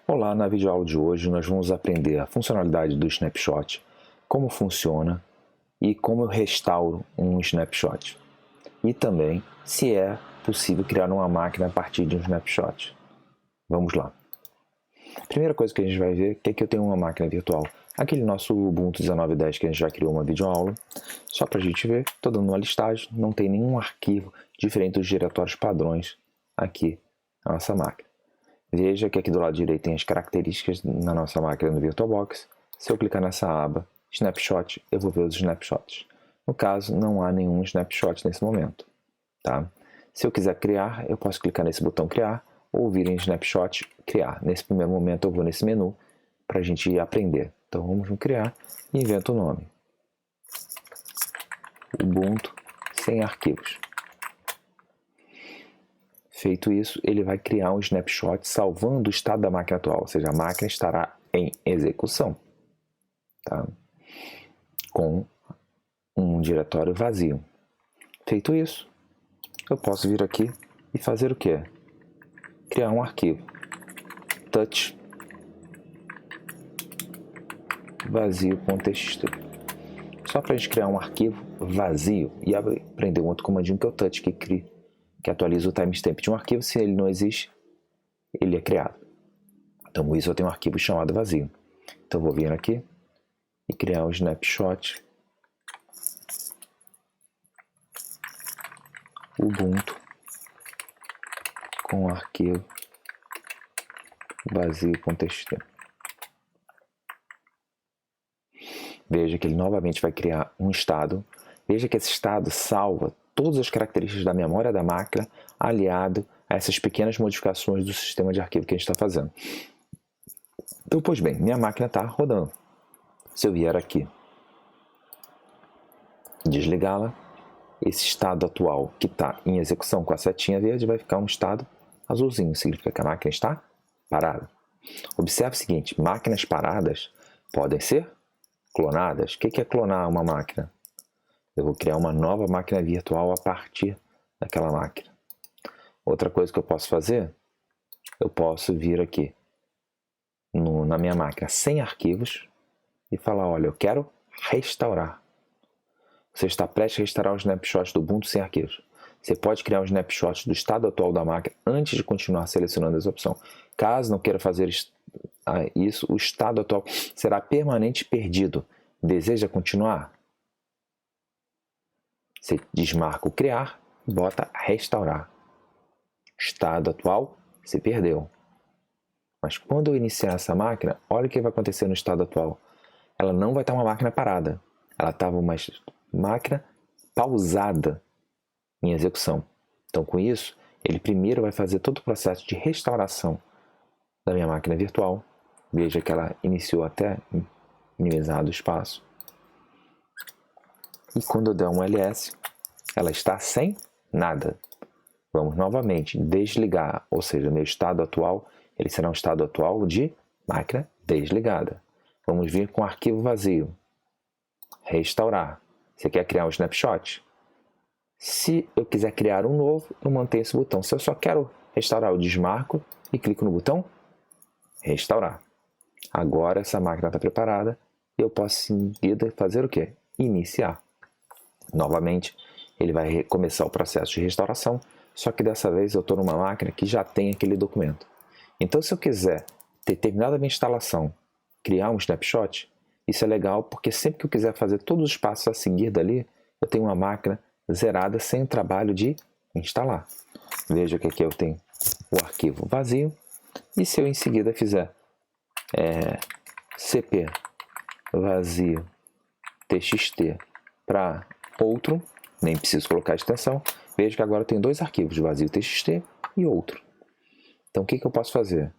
Olá, na videoaula de hoje nós vamos aprender a funcionalidade do snapshot, como funciona e como eu restauro um snapshot. E também se é possível criar uma máquina a partir de um snapshot. Vamos lá. Primeira coisa que a gente vai ver é que eu tenho uma máquina virtual. Aquele nosso Ubuntu 19.10 que a gente já criou uma videoaula. Só para a gente ver, estou dando uma listagem, não tem nenhum arquivo diferente dos diretórios padrões aqui na nossa máquina. Veja que aqui do lado direito tem as características na nossa máquina no VirtualBox. Se eu clicar nessa aba Snapshot, eu vou ver os snapshots. No caso, não há nenhum snapshot nesse momento. Tá? Se eu quiser criar, eu posso clicar nesse botão Criar ou vir em Snapshot, Criar. Nesse primeiro momento eu vou nesse menu para a gente aprender. Então vamos no Criar e invento o nome. Ubuntu sem arquivos. Feito isso, ele vai criar um snapshot salvando o estado da máquina atual, ou seja, a máquina estará em execução, tá? Com um diretório vazio. Feito isso, eu posso vir aqui e fazer o quê? Criar um arquivo touch vazio.txt. Só para a gente criar um arquivo vazio e aprender um outro comandinho que é o touch, que atualiza o timestamp de um arquivo. Se ele não existe, ele é criado. Então, com isso eu tenho um arquivo chamado vazio. Então, vou vir aqui e criar um snapshot Ubuntu com arquivo vazio.txt. Veja que ele novamente vai criar um estado. Veja que esse estado salva todas as características da memória da máquina, aliado a essas pequenas modificações do sistema de arquivo que a gente está fazendo. Então, pois bem, minha máquina está rodando. Se eu vier aqui, desligá-la, esse estado atual que está em execução com a setinha verde vai ficar um estado azulzinho, significa que a máquina está parada. Observe o seguinte, máquinas paradas podem ser clonadas. O que é clonar uma máquina? Eu vou criar uma nova máquina virtual a partir daquela máquina. Outra coisa que eu posso fazer, eu posso vir aqui na minha máquina sem arquivos e falar, olha, eu quero restaurar. Você está prestes a restaurar o snapshot do Ubuntu sem arquivos. Você pode criar um snapshot do estado atual da máquina antes de continuar selecionando essa opção. Caso não queira fazer isso, o estado atual será permanente perdido. Deseja continuar? Você desmarca o criar e bota restaurar. Estado atual, se perdeu. Mas quando eu iniciar essa máquina, olha o que vai acontecer no estado atual. Ela não vai estar uma máquina parada. Ela estava uma máquina pausada em execução. Então, com isso, ele primeiro vai fazer todo o processo de restauração da minha máquina virtual. Veja que ela iniciou até minimizado o espaço. E quando eu der um ls, ela está sem nada. Vamos novamente desligar, ou seja, meu estado atual, ele será um estado atual de máquina desligada. Vamos vir com arquivo vazio. Restaurar. Você quer criar um snapshot? Se eu quiser criar um novo, eu mantenho esse botão. Se eu só quero restaurar, eu desmarco e clico no botão restaurar. Agora essa máquina está preparada e eu posso em seguida fazer o quê? Iniciar. Novamente, ele vai começar o processo de restauração, só que dessa vez eu estou numa máquina que já tem aquele documento. Então, se eu quiser ter terminado a minha instalação, criar um snapshot, isso é legal porque sempre que eu quiser fazer todos os passos a seguir dali, eu tenho uma máquina zerada sem o trabalho de instalar. Veja que aqui eu tenho o arquivo vazio e se eu em seguida fizer cp vazio txt para outro, nem preciso colocar a extensão, veja que agora eu tenho dois arquivos, vazio txt e outro. Então o que eu posso fazer?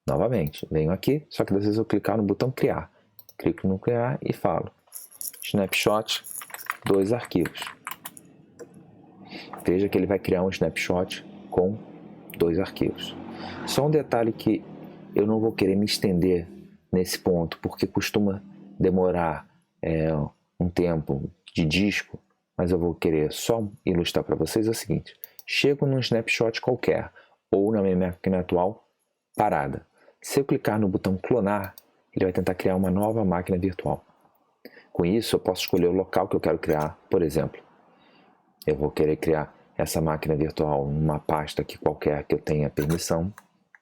Novamente, venho aqui, só que às vezes eu clicar no botão criar. Clico no criar e falo snapshot, dois arquivos. Veja que ele vai criar um snapshot com dois arquivos. Só um detalhe que eu não vou querer me estender nesse ponto, porque costuma demorar um tempo de disco, mas eu vou querer só ilustrar para vocês o seguinte. Chego num snapshot qualquer, ou na minha máquina atual parada. Se eu clicar no botão clonar, ele vai tentar criar uma nova máquina virtual. Com isso, eu posso escolher o local que eu quero criar. Por exemplo, eu vou querer criar essa máquina virtual numa pasta aqui qualquer que eu tenha permissão,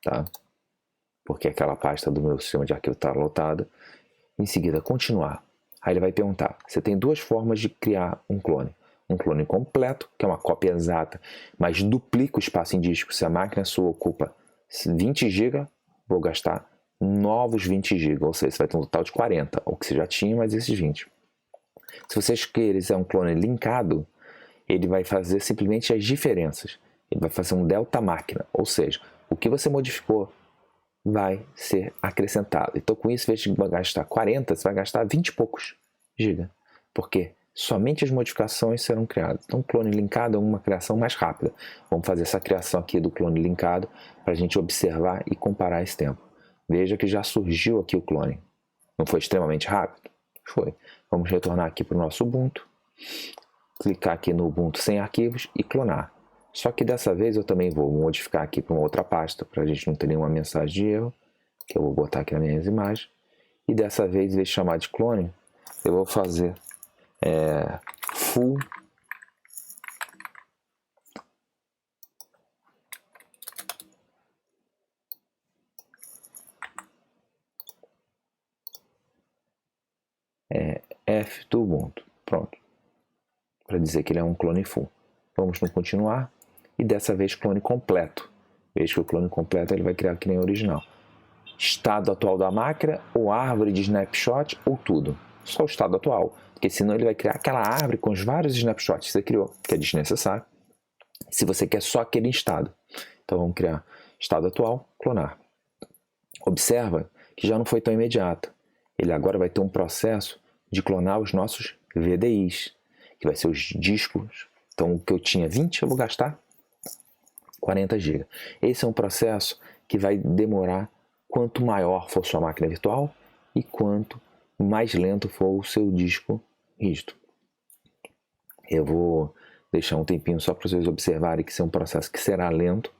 tá? Porque aquela pasta do meu sistema de arquivo está lotada. Em seguida, continuar. Aí ele vai perguntar, você tem duas formas de criar um clone. Um clone completo, que é uma cópia exata, mas duplica o espaço em disco. Se a máquina sua ocupa 20 GB, vou gastar novos 20 GB, ou seja, você vai ter um total de 40, ou que você já tinha, mais esses 20. Se você quiser um clone linkado, ele vai fazer simplesmente as diferenças. Ele vai fazer um delta máquina, ou seja, o que você modificou vai ser acrescentado. Então, com isso, em vez de gastar 40, você vai gastar 20 e poucos GB, porque somente as modificações serão criadas. Então, o clone linkado é uma criação mais rápida. Vamos fazer essa criação aqui do clone linkado para a gente observar e comparar esse tempo. Veja que já surgiu aqui o clone. Não foi extremamente rápido? Foi. Vamos retornar aqui para o nosso Ubuntu, clicar aqui no Ubuntu sem arquivos e clonar. Só que dessa vez eu também vou modificar aqui para uma outra pasta, para a gente não ter nenhuma mensagem de erro, que eu vou botar aqui nas minhas imagens. E dessa vez, em vez de chamar de clone, eu vou fazer full F do Ubuntu. Pronto. Para dizer que ele é um clone full. Vamos no continuar. E dessa vez clone completo. Veja que o clone completo ele vai criar que nem o original. Estado atual da máquina, ou árvore de snapshot, ou tudo. Só o estado atual. Porque senão ele vai criar aquela árvore com os vários snapshots que você criou, que é desnecessário. Se você quer só aquele estado. Então vamos criar estado atual, clonar. Observa que já não foi tão imediato. Ele agora vai ter um processo de clonar os nossos VDIs, que vai ser os discos. Então o que eu tinha 20, eu vou gastar 40 GB. Esse é um processo que vai demorar quanto maior for sua máquina virtual e quanto mais lento for o seu disco rígido. Eu vou deixar um tempinho só para vocês observarem que isso é um processo que será lento,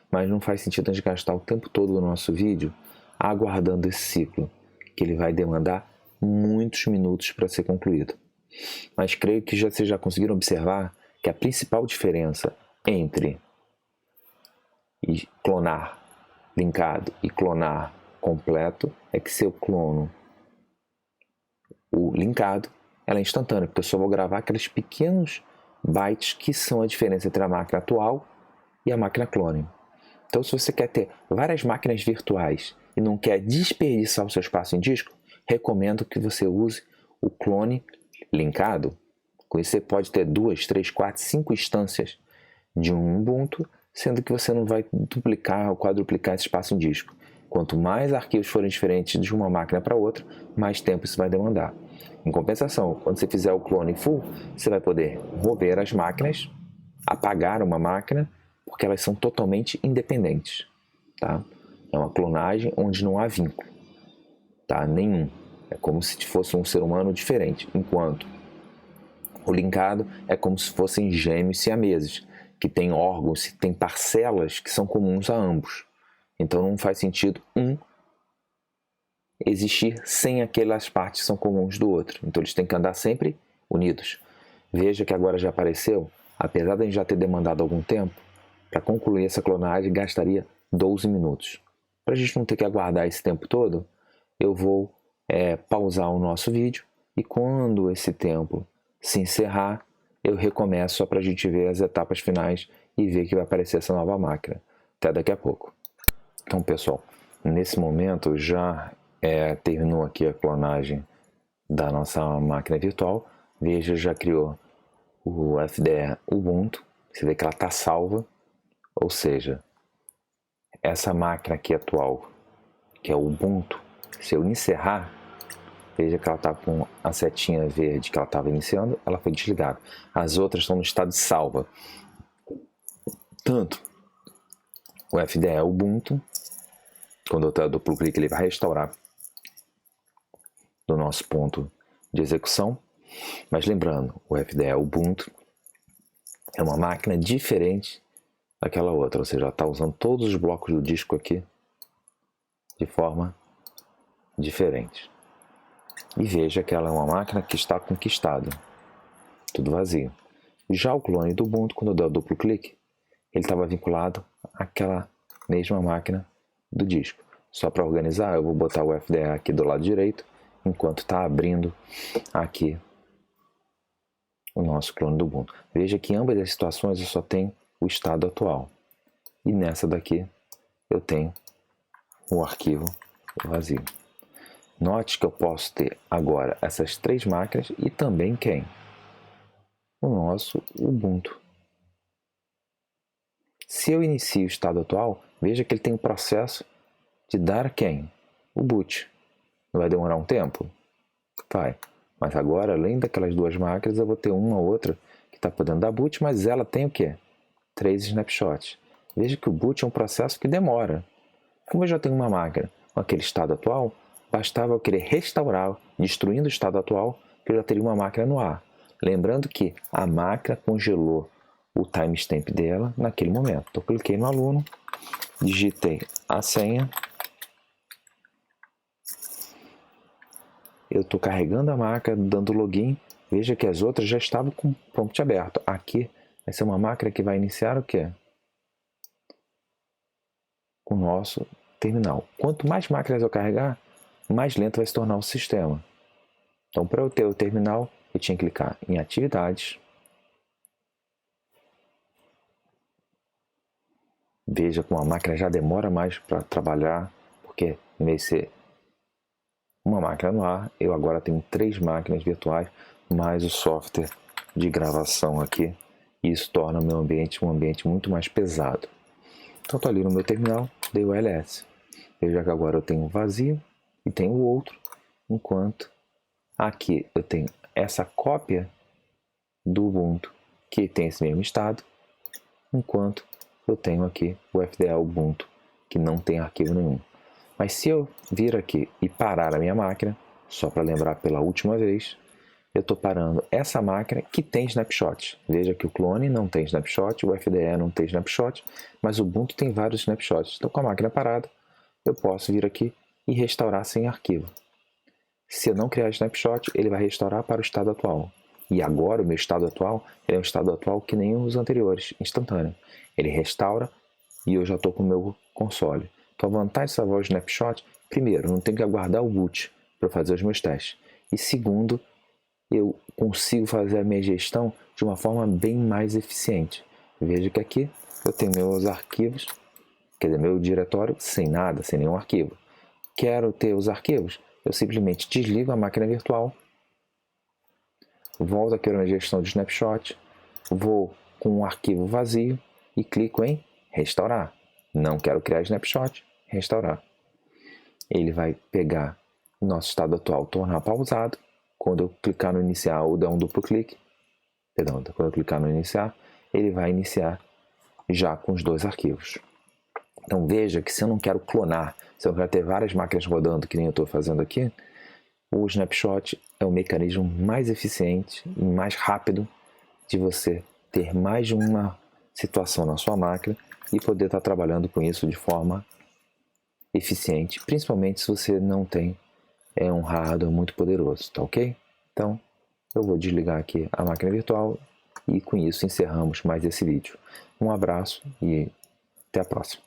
mas não faz sentido a gente gastar o tempo todo do nosso vídeo aguardando esse ciclo, que ele vai demandar muitos minutos para ser concluído. Mas creio que vocês já conseguiram observar que a principal diferença entre clonar linkado e clonar completo é que se eu clono o linkado, ela é instantânea, porque eu só vou gravar aqueles pequenos bytes que são a diferença entre a máquina atual e a máquina clone. Então, se você quer ter várias máquinas virtuais e não quer desperdiçar o seu espaço em disco, recomendo que você use o clone linkado. Com isso, você pode ter 2, 3, 4, 5 instâncias de um Ubuntu, sendo que você não vai duplicar ou quadruplicar esse espaço em disco. Quanto mais arquivos forem diferentes de uma máquina para outra, mais tempo isso vai demandar. Em compensação, quando você fizer o clone full, você vai poder mover as máquinas, apagar uma máquina, porque elas são totalmente independentes. Tá? É uma clonagem onde não há vínculo. Tá? Nenhum. É como se fosse um ser humano diferente. Enquanto o linkado é como se fossem gêmeos siameses, que têm órgãos, têm parcelas que são comuns a ambos. Então não faz sentido um existir sem aquelas partes que são comuns do outro. Então eles têm que andar sempre unidos. Veja que agora já apareceu, apesar de a gente já ter demandado algum tempo, para concluir essa clonagem gastaria 12 minutos. Para a gente não ter que aguardar esse tempo todo, eu vou pausar o nosso vídeo e quando esse tempo se encerrar, eu recomeço só para a gente ver as etapas finais e ver que vai aparecer essa nova máquina. Até daqui a pouco. Então, pessoal, nesse momento já terminou aqui a clonagem da nossa máquina virtual. Veja, já criou o FDE Ubuntu. Você vê que ela está salva. Ou seja, essa máquina aqui atual, que é o Ubuntu, se eu encerrar, veja que ela está com a setinha verde que ela estava iniciando, ela foi desligada. As outras estão no estado de salva. Tanto o FDE Ubuntu, quando eu duplo clique, ele vai restaurar do nosso ponto de execução. Mas lembrando, o FDE Ubuntu é uma máquina diferente daquela outra, ou seja, ela está usando todos os blocos do disco aqui de forma diferente. E veja que ela é uma máquina que está conquistada, tudo vazio. Já o clone do Ubuntu, quando eu der o duplo clique, ele estava vinculado àquela mesma máquina do disco. Só para organizar, eu vou botar o FDE aqui do lado direito, enquanto está abrindo aqui o nosso clone do Ubuntu. Veja que em ambas as situações eu só tenho o estado atual. E nessa daqui eu tenho o arquivo vazio. Note que eu posso ter agora essas três máquinas e também quem? O nosso Ubuntu. Se eu inicio o estado atual, veja que ele tem o processo de dar quem? O boot. Não vai demorar um tempo? Vai. Mas agora, além daquelas duas máquinas, eu vou ter uma ou outra que está podendo dar boot, mas ela tem o quê? 3 snapshots. Veja que o boot é um processo que demora. Como eu já tenho uma máquina com aquele estado atual, bastava eu querer restaurar, destruindo o estado atual, que eu já teria uma máquina no ar. Lembrando que a máquina congelou o timestamp dela naquele momento. Então, cliquei no aluno, digitei a senha. Eu estou carregando a máquina, dando login. Veja que as outras já estavam com o prompt aberto. Aqui vai ser uma máquina que vai iniciar o quê? O nosso terminal. Quanto mais máquinas eu carregar, mais lento vai se tornar o sistema. Então, para eu ter o terminal, eu tinha que clicar em atividades. Veja como a máquina já demora mais para trabalhar, porque em vez de ser uma máquina no ar, eu agora tenho 3 máquinas virtuais, mais o software de gravação aqui. E isso torna o meu ambiente um ambiente muito mais pesado. Então, estou ali no meu terminal, dei o ls. Veja que agora eu tenho um vazio e tenho o outro, enquanto aqui eu tenho essa cópia do Ubuntu que tem esse mesmo estado, enquanto eu tenho aqui o FDE Ubuntu que não tem arquivo nenhum. Mas se eu vir aqui e parar a minha máquina, só para lembrar pela última vez, eu estou parando essa máquina que tem snapshot. Veja que o clone não tem snapshot, o FDE não tem snapshot, mas o Ubuntu tem vários snapshots. Então, com a máquina parada, eu posso vir aqui e restaurar sem arquivo. Se eu não criar snapshot, ele vai restaurar para o estado atual. E agora o meu estado atual é um estado atual que nem os anteriores, instantâneo. Ele restaura e eu já estou com o meu console. Então, a vantagem dessa voz de snapshot, primeiro, não tenho que aguardar o boot para fazer os meus testes. E segundo, eu consigo fazer a minha gestão de uma forma bem mais eficiente. Veja que aqui eu tenho meus arquivos, quer dizer, meu diretório sem nada, sem nenhum arquivo. Quero ter os arquivos? Eu simplesmente desligo a máquina virtual, volto aqui na gestão de snapshot, vou com um arquivo vazio e clico em restaurar. Não quero criar snapshot, restaurar. Ele vai pegar o nosso estado atual, tornar pausado. Quando eu clicar no iniciar ou dar um duplo clique, perdão, quando eu clicar no iniciar, ele vai iniciar já com os 2 arquivos. Então veja que se eu não quero clonar, se eu quero ter várias máquinas rodando, que nem eu estou fazendo aqui, o snapshot é o mecanismo mais eficiente e mais rápido de você ter mais de uma situação na sua máquina e poder estar trabalhando com isso de forma eficiente, principalmente se você não tem um hardware muito poderoso, tá ok? Então, eu vou desligar aqui a máquina virtual e com isso encerramos mais esse vídeo. Um abraço e até a próxima.